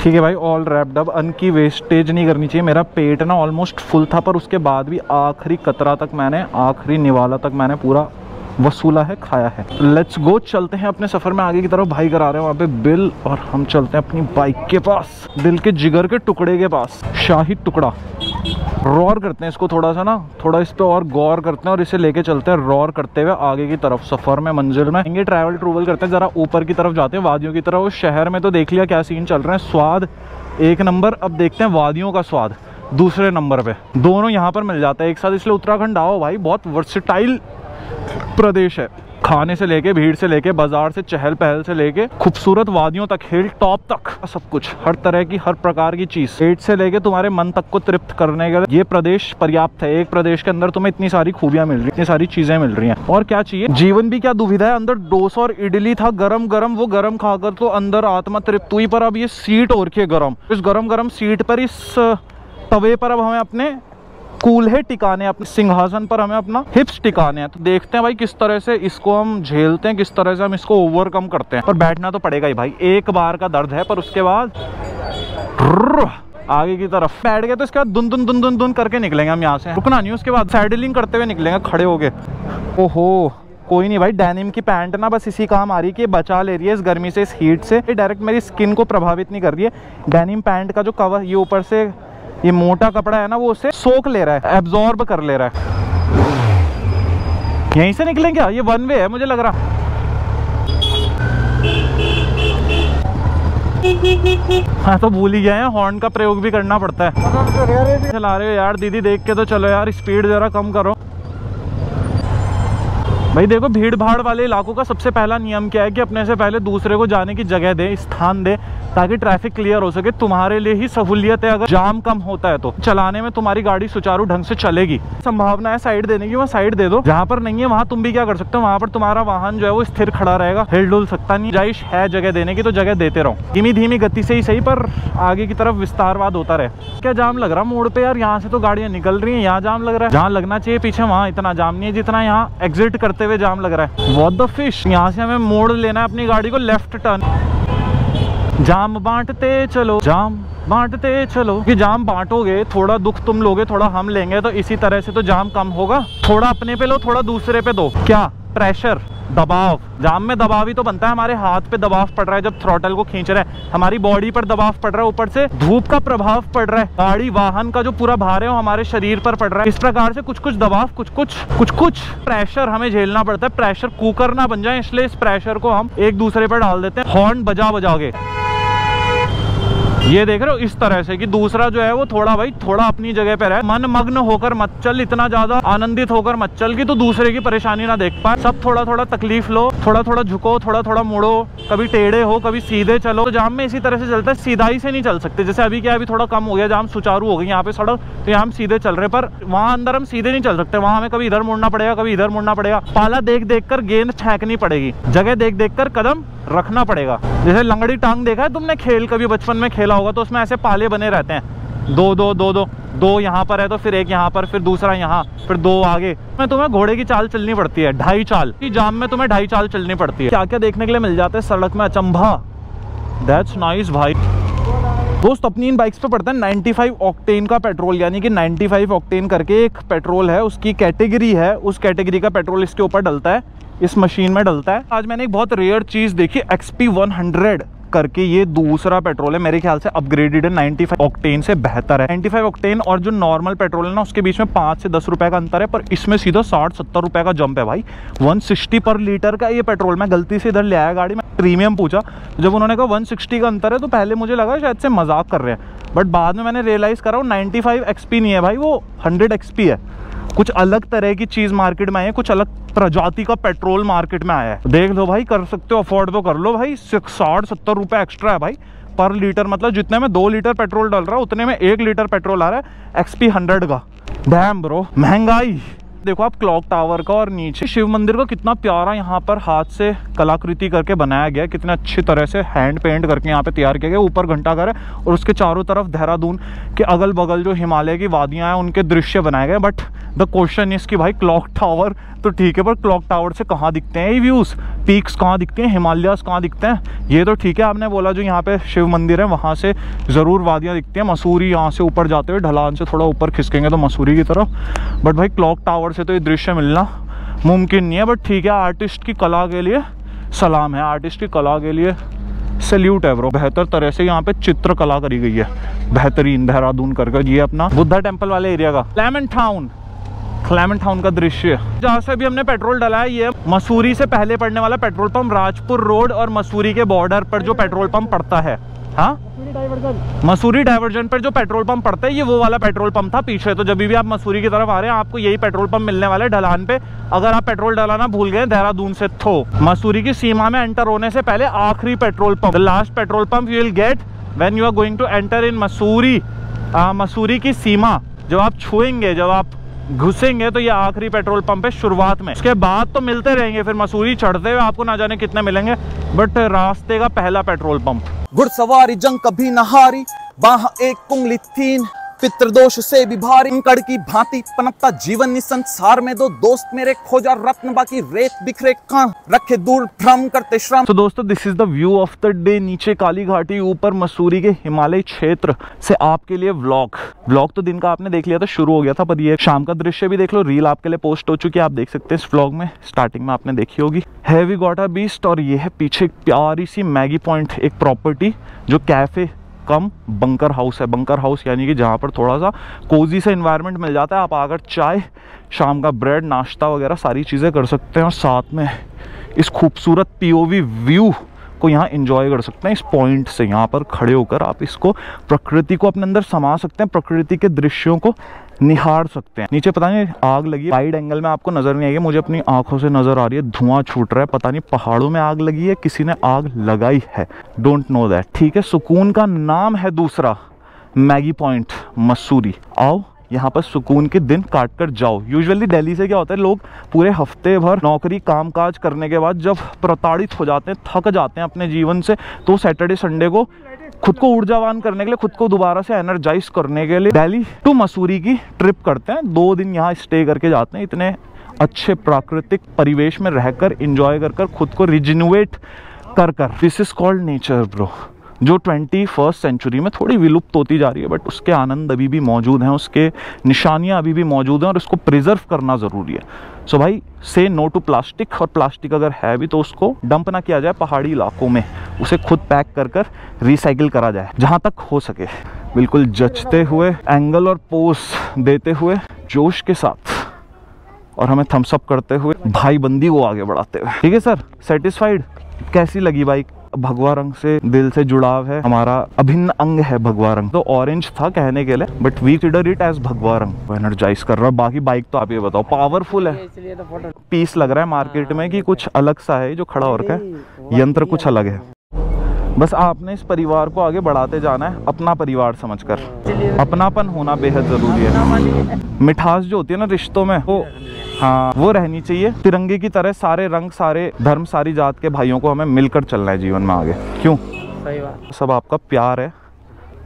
ठीक है भाई, ऑल रैप्ड अप। अन्न की वेस्टेज नहीं करनी चाहिए। मेरा पेट ना ऑलमोस्ट फुल था, पर उसके बाद भी आखिरी कतरा तक मैंने, आखिरी निवाला तक मैंने पूरा वसूला है, खाया है। लेट्स गो, चलते हैं अपने सफर में आगे की तरफ। भाई करा रहे हैं वहाँ पे बिल, और हम चलते हैं अपनी बाइक के पास, दिल के जिगर के टुकड़े के पास, शाही टुकड़ा। रॉर करते हैं इसको थोड़ा सा ना, थोड़ा इस पे और गौर करते हैं और इसे लेके चलते हैं रॉर करते हुए आगे की तरफ सफर में, मंजिल में। ये ट्रैवल करते हैं, जरा ऊपर की तरफ जाते हैं, वादियों की तरफ। उस शहर में तो देख लिया क्या सीन चल रहे हैं, स्वाद एक नंबर। अब देखते हैं वादियों का स्वाद दूसरे नंबर पे। दोनों यहाँ पर मिल जाता है एक साथ, इसलिए उत्तराखंड आओ भाई, बहुत वर्सेटाइल प्रदेश है। खाने से लेके, भीड़ से लेके, बाजार से, चहल पहल से लेके, खूबसूरत वादियों तक, हिल टॉप तक, सब कुछ, हर तरह की, हर प्रकार की चीज, पेट से लेके तुम्हारे मन तक को तृप्त करने के लिए ये प्रदेश पर्याप्त है। एक प्रदेश के अंदर तुम्हें इतनी सारी खूबियां मिल रही, इतनी सारी चीजें मिल रही हैं, और क्या चाहिए। जीवन भी क्या दुविधा है। अंदर डोसा और इडली था गरम गरम, वो गरम खाकर तो अंदर आत्मा तृप्त हुई, पर अब ये सीट और के गरम, इस गरम गरम सीट पर, इस तवे पर अब हमें अपने कूल्हे टिकाने, अपने सिंहासन पर हमें अपना हिप्स टिकाने हैं। तो देखते हैं भाई किस तरह से इसको हम झेलते हैं, किस तरह से हम इसको ओवरकम करते हैं। पर बैठना तो पड़ेगा ही भाई, एक बार का दर्द है, पर उसके बाद आगे की तरफ बैठ गए तो इसके बाद दुन दुन दुन दुन दुन करके निकलेंगे हम यहाँ से, रुकना नहीं। उसके बाद सैडलिंग करते हुए निकलेंगे खड़े हो गए। ओहो कोई नहीं भाई, डेनिम की पैंट ना बस इसी काम आ रही है कि बचा ले रही है इस गर्मी से, इस हीट से। डायरेक्ट मेरी स्किन को प्रभावित नहीं कर रही है। डेनिम पैंट का जो कवर, ये ऊपर से ये मोटा कपड़ा है ना, वो उसे सोख ले रहा है, एब्जॉर्ब कर ले रहा है। यहीं से निकलें क्या? ये वन वे है मुझे लग रहा। हाँ तो भूल ही गए हैं, हॉर्न का प्रयोग भी करना पड़ता है। चला रहे हो यार दीदी, देख के तो चलो यार, स्पीड जरा कम करो भाई। देखो भीड़ भाड़ वाले इलाकों का सबसे पहला नियम क्या है कि अपने से पहले दूसरे को जाने की जगह दे, स्थान दे, ताकि ट्रैफिक क्लियर हो सके। तुम्हारे लिए ही सहूलियत है, अगर जाम कम होता है तो चलाने में तुम्हारी गाड़ी सुचारू ढंग से चलेगी। संभावना है साइड देने की, वहाँ साइड दे दो। जहाँ पर नहीं है वहाँ तुम भी क्या कर सकते हो, वहाँ पर तुम्हारा वाहन जो है वो स्थिर खड़ा रहेगा, हिल डुल सकता नहीं। जाइश है जगह देने की तो जगह देते रहो, धीमी धीमी गति से ही सही, पर आगे की तरफ विस्तारवाद होता रहे। क्या जाम लग रहा मोड़ पे यार? यहाँ से तो गाड़ियाँ निकल रही है, यहाँ जाम लग रहा है। जहाँ लगना चाहिए पीछे वहाँ इतना जाम नहीं है जितना यहाँ एग्जिट करते हुए जाम लग रहा है। What the fish. यहाँ से हमें मोड़ लेना है अपनी गाड़ी को, लेफ्ट टर्न। जाम बांटते चलो, जाम बांटते चलो। कि जाम बांटोगे, थोड़ा दुख तुम लोगे, थोड़ा हम लेंगे, तो इसी तरह से तो जाम कम होगा। थोड़ा अपने पे लो, थोड़ा दूसरे पे दो। क्या प्रेशर, दबाव। जाम में दबाव ही तो बनता है, हमारे हाथ पे दबाव पड़ रहा है जब थ्रॉटल को खींच रहा है, हमारी बॉडी पर दबाव पड़ रहा है, ऊपर से धूप का प्रभाव पड़ रहा है, गाड़ी वाहन का जो पूरा भार है वो हमारे शरीर पर पड़ रहा है। इस प्रकार से कुछ कुछ दबाव, कुछ कुछ प्रेशर हमें झेलना पड़ता है। प्रेशर कुकर ना बन जाए, इसलिए इस प्रेशर को हम एक दूसरे पर डाल देते हैं, हॉर्न बजा बजा के। ये देख रहे हो इस तरह से कि दूसरा जो है वो थोड़ा भाई, थोड़ा अपनी जगह पे रहे, मन मग्न होकर मत चल, इतना ज्यादा आनंदित होकर मत चल कि तो दूसरे की परेशानी ना देख पाए। सब थोड़ा थोड़ा तकलीफ लो, थोड़ा थोड़ा झुको, थोड़ा थोड़ा मुड़ो, कभी टेढ़े हो, कभी सीधे चलो। तो जाम में इसी तरह से चलता है, सीधाई से नहीं चल सकते। जैसे अभी क्या, अभी थोड़ा कम हो गया जाम, सुचारू हो गई यहाँ पे सड़क, तो यहाँ हम सीधे चल रहे, पर वहाँ अंदर हम सीधे नहीं चल सकते। वहाँ हमें कभी इधर मुड़ना पड़ेगा, कभी इधर मुड़ना पड़ेगा। पाला देख देख कर गेंद फेंकनी पड़ेगी, जगह देख देख कर कदम रखना पड़ेगा। जैसे लंगड़ी टांग देखा है तुमने, खेल कभी बचपन में खेला होगा, तो उसमें ऐसे पाले बने रहते हैं, दो दो दो दो दो यहाँ पर है तो फिर एक यहाँ पर, फिर दूसरा यहाँ, फिर दो आगे। में तुम्हें घोड़े की चाल चलनी पड़ती है, 2.5 चाल। जाम में तुम्हें 2.5 चाल चलनी पड़ती है। क्या क्या देखने के लिए मिल जाता है सड़क में, अचंभा। दैट्स नाइस भाई। दोस्त अपनी इन बाइक्स पे पड़ता है 95 ऑक्टेन का पेट्रोल, यानी कि 95 ऑक्टेन करके एक पेट्रोल है, उसकी कैटेगरी है, उस कैटेगरी का पेट्रोल इसके ऊपर डलता है, इस मशीन में डलता है। आज मैंने एक बहुत रेयर चीज देखी, XP 100 करके ये दूसरा पेट्रोल है, मेरे ख्याल से अपग्रेडेड है, 95 ऑक्टेन से बेहतर है। 95 ऑक्टेन और जो नॉर्मल पेट्रोल है ना, उसके बीच में 5 से 10 रुपए का अंतर है, पर इसमें सीधा 60-70 रुपए का जंप है भाई। 160 पर लीटर का ये पेट्रोल। मैं गलती से इधर ले आया गाड़ी में, प्रीमियम पूछा, जब उन्होंने कहा 160 का अंतर है तो पहले मुझे लगा शायद से मजाक कर रहे हैं, बट बाद में मैंने रियलाइज करा वो 95 XP नहीं है भाई, वो 100 XP है। कुछ अलग तरह की चीज मार्केट में आई है, कुछ अलग प्रजाति का पेट्रोल मार्केट में आया है। देख लो भाई, कर सकते हो, अफोर्ड तो कर लो भाई। 60-70 रुपए एक्स्ट्रा है भाई पर लीटर, मतलब जितने में 2 लीटर पेट्रोल डाल रहा है उतने में 1 लीटर पेट्रोल आ रहा है XP 100 का। डैम ब्रो, महंगाई देखो आप क्लॉक टावर का, और नीचे शिव मंदिर को कितना प्यारा यहाँ पर हाथ से कलाकृति करके बनाया गया, कितने अच्छी तरह से हैंड पेंट करके यहाँ पे तैयार किया गया। ऊपर घंटाघर है और उसके चारों तरफ देहरादून के अगल बगल जो हिमालय की वादियाँ हैं उनके दृश्य बनाए गए। बट द क्वेश्चन इज कि भाई क्लॉक टावर तो ठीक है, पर क्लॉक टावर से कहाँ दिखते हैं ये व्यूज़, पीक्स कहाँ दिखते हैं, हिमालयास कहाँ दिखते हैं? ये तो ठीक है, आपने बोला जो यहाँ पे शिव मंदिर है वहाँ से ज़रूर वादियाँ दिखती हैं। मसूरी यहाँ से ऊपर जाते हुए ढलान से थोड़ा ऊपर खिसकेंगे तो मसूरी की तरफ, बट भाई क्लॉक टावर से तो ये दृश्य मिलना मुमकिन नहीं है। बट ठीक है, आर्टिस्ट की कला के लिए सलाम है, आर्टिस्ट की कला के लिए सैल्यूट है ब्रो। बेहतर तरह से यहाँ पे चित्रकला करी गई है, बेहतरीन, देहरादून करके। ये अपना बुद्धा टेम्पल वाले एरिया का क्लेमेंट टाउन का दृश्य, जहाँ से अभी हमने पेट्रोल डलाया। ये मसूरी से पहले पड़ने वाला पेट्रोल पंप, राजपुर रोड और मसूरी के बॉर्डर पर जो पेट्रोल पंप पड़ता है। हाँ, मसूरी डाइवर्जन पर जो पेट्रोल पंप पड़ता है ये वो वाला पेट्रोल पंप था पीछे। तो जब भी आप मसूरी की तरफ आ रहे हैं आपको यही पेट्रोल पंप मिलने वाला है ढलान पे। अगर आप पेट्रोल डलाना भूल गए देहरादून से तो मसूरी की सीमा में एंटर होने से पहले आखिरी petrol pump, the last petrol pump you will get when you are going to enter in Mussoorie. Mussoorie की सीमा जब आप छुएंगे, जब आप घुसेंगे तो ये आखिरी पेट्रोल पंप है शुरुआत में। उसके बाद तो मिलते रहेंगे, फिर मसूरी चढ़ते हुए आपको ना जाने कितने मिलेंगे, बट रास्ते का पहला पेट्रोल पंप। घुड़सवारी जंग कभी न हारी, वहां एक उंगली तीन पितृदोष से भी भारी, कंकड़ की भांति पनपता जीवन इस संसार में, दो दोस्त मेरे खोजा रत्न बाकी रेत बिखरे कान, रखे दूर भ्रम करते श्रम। तो दोस्तों this is the view of the day. नीचे काली घाटी, ऊपर मसूरी के हिमालय क्षेत्र से आपके लिए व्लॉग तो दिन का आपने देख लिया था, शुरू हो गया था, पर ये शाम का दृश्य भी देख लो। रील आपके लिए पोस्ट हो चुकी है, आप देख सकते हैं इस व्लॉग में, स्टार्टिंग में आपने देखी होगी। हैवी गॉटा बीस्ट, और ये है पीछे एक प्यारी सी मैगी पॉइंट, एक प्रॉपर्टी जो कैफे कम बंकर हाउस है। बंकर हाउस यानी कि जहाँ पर थोड़ा सा कोजी सा इन्वायरमेंट मिल जाता है, आप आकर चाय, शाम का ब्रेड, नाश्ता वगैरह सारी चीज़ें कर सकते हैं, और साथ में इस खूबसूरत पीओवी व्यू को यहाँ एंजॉय कर सकते हैं। इस पॉइंट से यहाँ पर खड़े होकर आप इसको, प्रकृति को अपने अंदर समा सकते हैं, प्रकृति के दृश्यों को निहार सकते हैं। नीचे पता नहीं आग लगी है, वाइड एंगल में आपको नजर नहीं आएगी, मुझे अपनी आंखों से नजर आ रही है, धुआं छूट रहा है। पता नहीं पहाड़ों में आग लगी है, किसी ने आग लगाई है, डोंट नो दैट। ठीक है, सुकून का नाम है दूसरा मैगी पॉइंट मसूरी। आओ यहाँ पर सुकून के दिन काट कर जाओ। यूजुअली दिल्ली से क्या होता है, लोग पूरे हफ्ते भर नौकरी कामकाज करने के बाद जब प्रताड़ित हो जाते हैं, थक जाते हैं अपने जीवन से, तो सैटरडे संडे को खुद को ऊर्जावान करने के लिए, खुद को दोबारा से एनर्जाइज करने के लिए दिल्ली टू मसूरी की ट्रिप करते हैं। 2 दिन यहाँ स्टे करके जाते हैं, इतने अच्छे प्राकृतिक परिवेश में रहकर, एंजॉय कर खुद को रिजिन्युएट कर। This is called nature bro, जो 21st सेंचुरी में थोड़ी विलुप्त होती जा रही है, बट उसके आनंद अभी भी मौजूद हैं, उसके निशानियां अभी भी मौजूद हैं, और उसको प्रिजर्व करना ज़रूरी है। सो भाई से नो टू प्लास्टिक, और प्लास्टिक अगर है भी तो उसको डंप ना किया जाए पहाड़ी इलाकों में, उसे खुद पैक कर रिसाइकिल करा जाए जहाँ तक हो सके, बिल्कुल जचते हुए, एंगल और पोज देते हुए, जोश के साथ, और हमें थम्स अप करते हुए, भाई बंदी को आगे बढ़ाते हुए। ठीक है सर, सेटिस्फाइड? कैसी लगी बाइक? भगवा रंग से दिल से जुड़ाव है, हमारा अभिन्न अंग है भगवा रंग। तो ऑरेंज था कहने के लिए, but we consider it as भगवा रंग। एनर्जाइज कर रहा है। बाकी बाइक तो आप ये बताओ, पावरफुल है, पीस लग रहा है मार्केट में कि कुछ अलग सा है जो खड़ा हो रखा है, यंत्र कुछ अलग है। बस आपने इस परिवार को आगे बढ़ाते जाना है अपना परिवार समझकर। अपनापन होना बेहद जरूरी है। मिठास जो होती है ना रिश्तों में, वो हाँ वो रहनी चाहिए। तिरंगे की तरह सारे रंग, सारे धर्म, सारी जात के भाइयों को हमें मिलकर चलना है जीवन में आगे। क्यों? सही बात। सब आपका प्यार है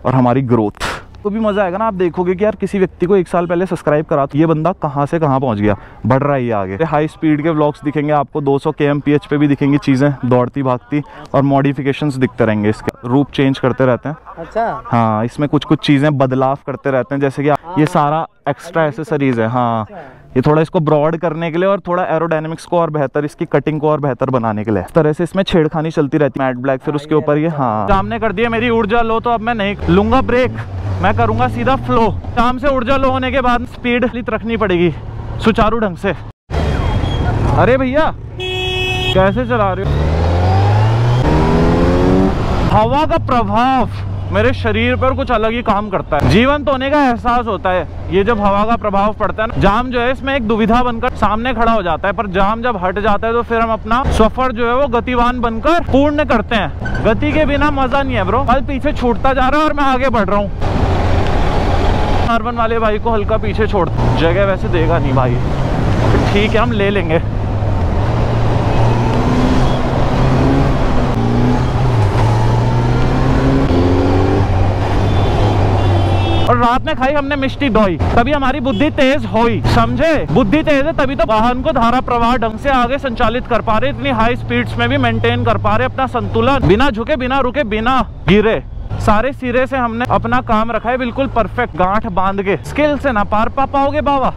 और हमारी ग्रोथ को भी मजा आएगा ना। आप देखोगे कि यार किसी व्यक्ति को 1 साल पहले सब्सक्राइब करा तो ये बंदा कहाँ से कहाँ पहुँच गया, बढ़ रहा है ये आगे। हाई स्पीड के व्लॉग्स दिखेंगे आपको, 200 kmph पे भी दिखेंगी चीजें दौड़ती भागती, और मॉडिफिकेशंस दिखते रहेंगे, इसके रूप चेंज करते रहते हैं। अच्छा हाँ, इसमें कुछ चीजें बदलाव करते रहते हैं, जैसे कि ये सारा एक्स्ट्रा एसेसरीज है। हाँ, ये थोड़ा इसको ब्रॉड करने के लिए और थोड़ा एरोडायनेमिक्स को और बेहतर, इसकी कटिंग को और बेहतर बनाने के लिए इस तरह से इसमें छेड़खानी चलती रहती है। मैट ब्लैक, फिर उसके ऊपर ये हाँ सामने कर दिया मेरी ऊर्जा लो, तो अब मैं नहीं लूंगा ब्रेक, मैं करूंगा सीधा फ्लो। काम से ऊर्जा लो होने के बाद स्पीड रखनी पड़ेगी सुचारू ढंग से। अरे भैया कैसे चला रहे हो? हवा का प्रभाव मेरे शरीर पर कुछ अलग ही काम करता है, जीवंत होने का एहसास होता है ये जब हवा का प्रभाव पड़ता है ना। जाम जो है इसमें एक दुविधा बनकर सामने खड़ा हो जाता है, पर जाम जब हट जाता है तो फिर हम अपना सफर जो है वो गतिवान बनकर पूर्ण करते हैं। गति के बिना मजा नहीं है ब्रो। कल पीछे छूटता जा रहा है और मैं आगे बढ़ रहा हूँ। अर्बन वाले भाई को हल्का पीछे छोड़, जगह वैसे देगा नहीं भाई, ठीक है, हम ले लेंगे। और रात में खाई हमने मिष्टी दोई, तभी हमारी बुद्धि तेज हुई, समझे? बुद्धि तेज है तभी तो वाहन को धारा प्रवाह ढंग से आगे संचालित कर पा रहे, इतनी हाई स्पीड्स में भी मेंटेन कर पा रहे अपना संतुलन, बिना झुके, बिना रुके, बिना गिरे। सारे सिरे से हमने अपना काम रखा है बिल्कुल परफेक्ट, गांठ बांध के। स्किल से ना पार पा पाओगे बाबा।